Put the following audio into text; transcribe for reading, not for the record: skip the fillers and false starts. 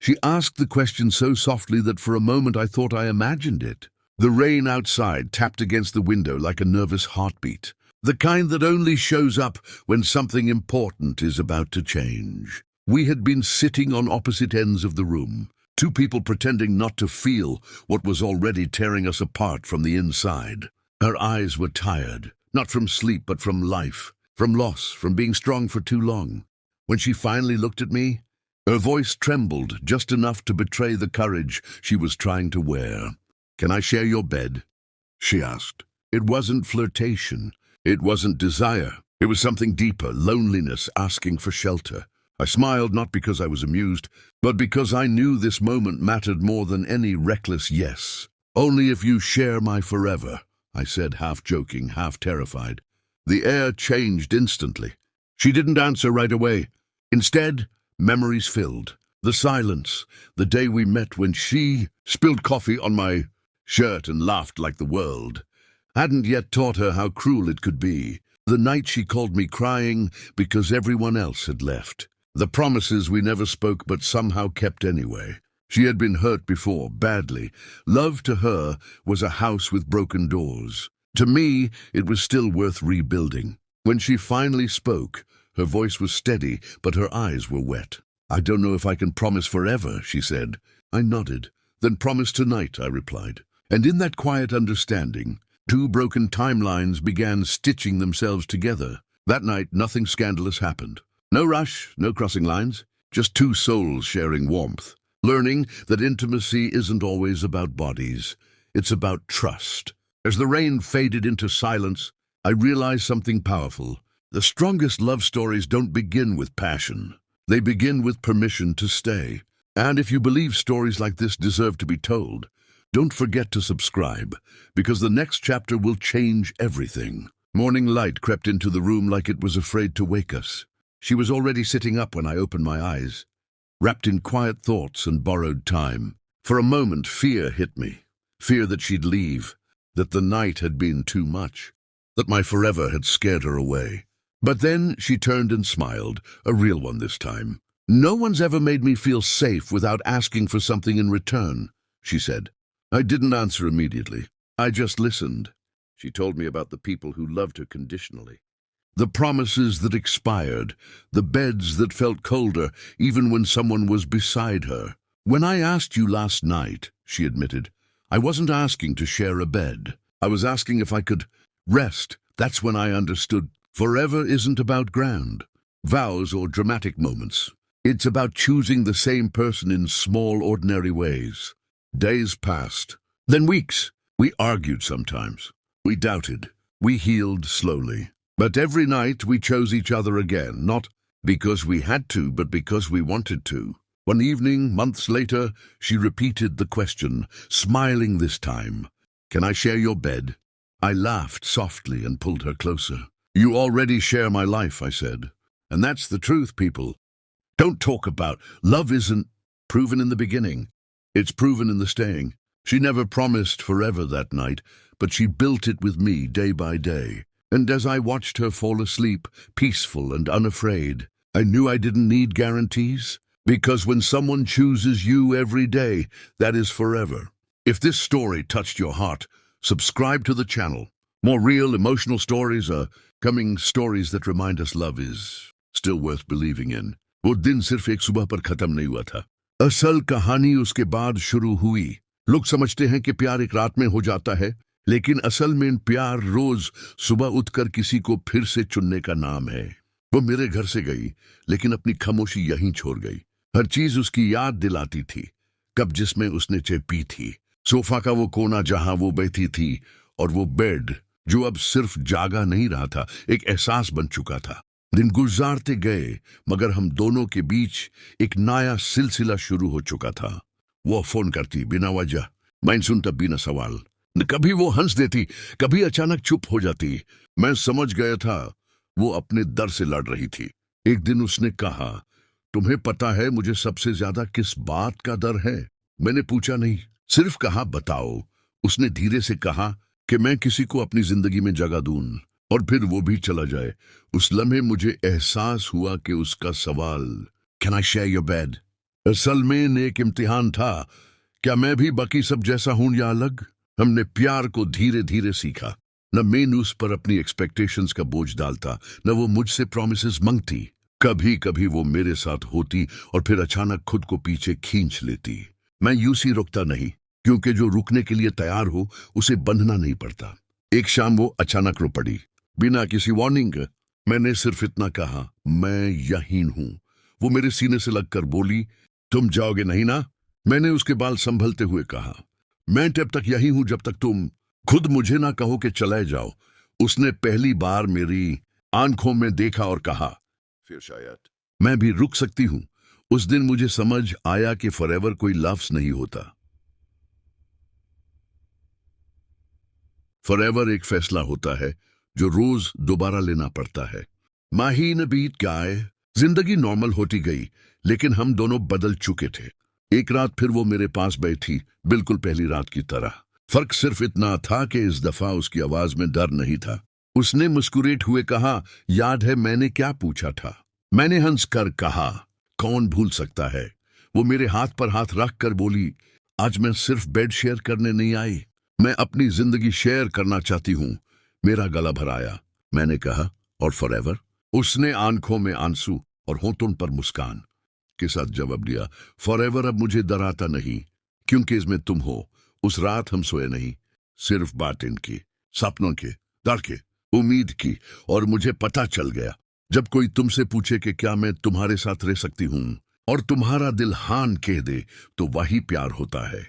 She asked the question so softly that for a moment I thought I imagined it. The rain outside tapped against the window like a nervous heartbeat, the kind that only shows up when something important is about to change. We had been sitting on opposite ends of the room, two people pretending not to feel what was already tearing us apart from the inside. Her eyes were tired, not from sleep but from life, from loss, from being strong for too long. When she finally looked at me, her voice trembled just enough to betray the courage she was trying to wear. "Can I share your bed?" she asked. It wasn't flirtation. It wasn't desire. It was something deeper, loneliness asking for shelter. I smiled not because I was amused, but because I knew this moment mattered more than any reckless yes. "Only if you share my forever," I said, half joking, half terrified. The air changed instantly. She didn't answer right away. Instead, memories filled. The silence, the day we met when she spilled coffee on my shirt and laughed like the world hadn't yet taught her how cruel it could be. The night she called me crying because everyone else had left. The promises we never spoke but somehow kept anyway. She had been hurt before, badly. Love to her was a house with broken doors. To me, it was still worth rebuilding. When she finally spoke, her voice was steady, but her eyes were wet. "I don't know if I can promise forever," she said. I nodded. "Then promise tonight," I replied. And in that quiet understanding, two broken timelines began stitching themselves together. That night, nothing scandalous happened. No rush, no crossing lines, just two souls sharing warmth, learning that intimacy isn't always about bodies. It's about trust. As the rain faded into silence, I realized something powerful. The strongest love stories don't begin with passion. They begin with permission to stay. And if you believe stories like this deserve to be told, don't forget to subscribe, because the next chapter will change everything. Morning light crept into the room like it was afraid to wake us. She was already sitting up when I opened my eyes, wrapped in quiet thoughts and borrowed time. For a moment, fear hit me. Fear that she'd leave, that the night had been too much, that my forever had scared her away. But then she turned and smiled, a real one this time. "No one's ever made me feel safe without asking for something in return," she said. I didn't answer immediately. I just listened. She told me about the people who loved her conditionally. The promises that expired, the beds that felt colder even when someone was beside her. "When I asked you last night," she admitted, "I wasn't asking to share a bed. I was asking if I could rest." That's when I understood. Forever isn't about grand vows or dramatic moments. It's about choosing the same person in small, ordinary ways. Days passed, then weeks. We argued sometimes. We doubted. We healed slowly. But every night we chose each other again, not because we had to, but because we wanted to. One evening, months later, she repeated the question, smiling this time. "Can I share your bed?" I laughed softly and pulled her closer. "You already share my life," I said. And that's the truth, people. Don't talk about love isn't proven in the beginning. It's proven in the staying. She never promised forever that night, but she built it with me day by day. And as I watched her fall asleep, peaceful and unafraid, I knew I didn't need guarantees, because when someone chooses you every day, that is forever. If this story touched your heart, subscribe to the channel. More real, emotional stories are coming, stories that remind us love is still worth believing in. वो दिन सिर्फ एक सुबह पर खत्म नहीं हुआ था। असल कहानी उसके बाद शुरू हुई। लोग समझते हैं कि प्यार एक रात में हो जाता है, लेकिन असल में प्यार रोज सुबह उठकर किसी को फिर से चुनने का नाम है। वो मेरे घर से गई, लेकिन अपनी खामोशी यहीं छोड़ गई। हर चीज उसकी याद दिलाती थी, कब जिसमें उसने चाय पी थी, सोफा का वो कोना जहां वो बैठी थी, और वो बेड जो अब सिर्फ जागा नहीं रहा था, एक एहसास बन चुका था। दिन गुजारते गए, मगर हम दोनों के बीच एक नया सिलसिला शुरू हो चुका था। वो फोन करती बिना वजह, मैं सुनता बिना सवाल। कभी वो हंस देती, कभी अचानक चुप हो जाती। मैं समझ गया था वो अपने डर से लड़ रही थी। एक दिन उसने कहा, "तुम्हें पता है मुझे सबसे ज्यादा किस बात का डर है?" मैंने पूछा नहीं, सिर्फ कहा, "बताओ।" उसने धीरे से कहा कि मैं किसी को अपनी जिंदगी में जगह दूं और फिर वो भी चला जाए। उस लम्हे मुझे एहसास हुआ कि उसका सवाल, "Can I share your bed?" सलमेन एक इम्तिहान था। क्या मैं भी बाकी सब जैसा हूं या अलग? हमने प्यार को धीरे धीरे सीखा। न मैं उस पर अपनी एक्सपेक्टेशंस का बोझ डालता, न वो मुझसे प्रॉमिसेस मांगती। कभी कभी वो मेरे साथ होती और फिर अचानक खुद को पीछे खींच लेती। मैं यूं सी रुकता नहीं, क्योंकि जो रुकने के लिए तैयार हो उसे बंधना नहीं पड़ता। एक शाम वो अचानक रो पड़ी, बिना किसी वार्निंग के। मैंने सिर्फ इतना कहा, मैं यहीं हूं। वो मेरे सीने से लगकर बोली, तुम जाओगे नहीं ना? मैंने उसके बाल संभलते हुए कहा, मैं तब तक यही हूं जब तक तुम खुद मुझे ना कहो कि चले जाओ। उसने पहली बार मेरी आंखों में देखा और कहा, फिर शायद मैं भी रुक सकती हूं। उस दिन मुझे समझ आया कि फॉरएवर कोई लफ्ज नहीं होता। फॉरएवर एक फैसला होता है जो रोज दोबारा लेना पड़ता है। महीने बीत गए, जिंदगी नॉर्मल होती गई, लेकिन हम दोनों बदल चुके थे। एक रात फिर वो मेरे पास बैठी, बिल्कुल पहली रात की तरह। फर्क सिर्फ इतना था कि इस दफा उसकी आवाज में डर नहीं था। उसने मुस्कुराते हुए कहा, याद है मैंने क्या पूछा था? मैंने हंस कर कहा, कौन भूल सकता है। वो मेरे हाथ पर हाथ रख कर बोली, आज मैं सिर्फ बेड शेयर करने नहीं आई, मैं अपनी जिंदगी शेयर करना चाहती हूँ। मेरा गला भर आया। मैंने कहा, और फॉरएवर? उसने आंखों में आंसू और होंठों पर मुस्कान के साथ जवाब दिया, फॉरएवर अब मुझे डराता नहीं, क्योंकि इसमें तुम हो। उस रात हम सोए नहीं, सिर्फ बातें की, सपनों के, डर के, उम्मीद की। और मुझे पता चल गया, जब कोई तुमसे पूछे कि क्या मैं तुम्हारे साथ रह सकती हूँ और तुम्हारा दिल हान कह दे, तो वही प्यार होता है।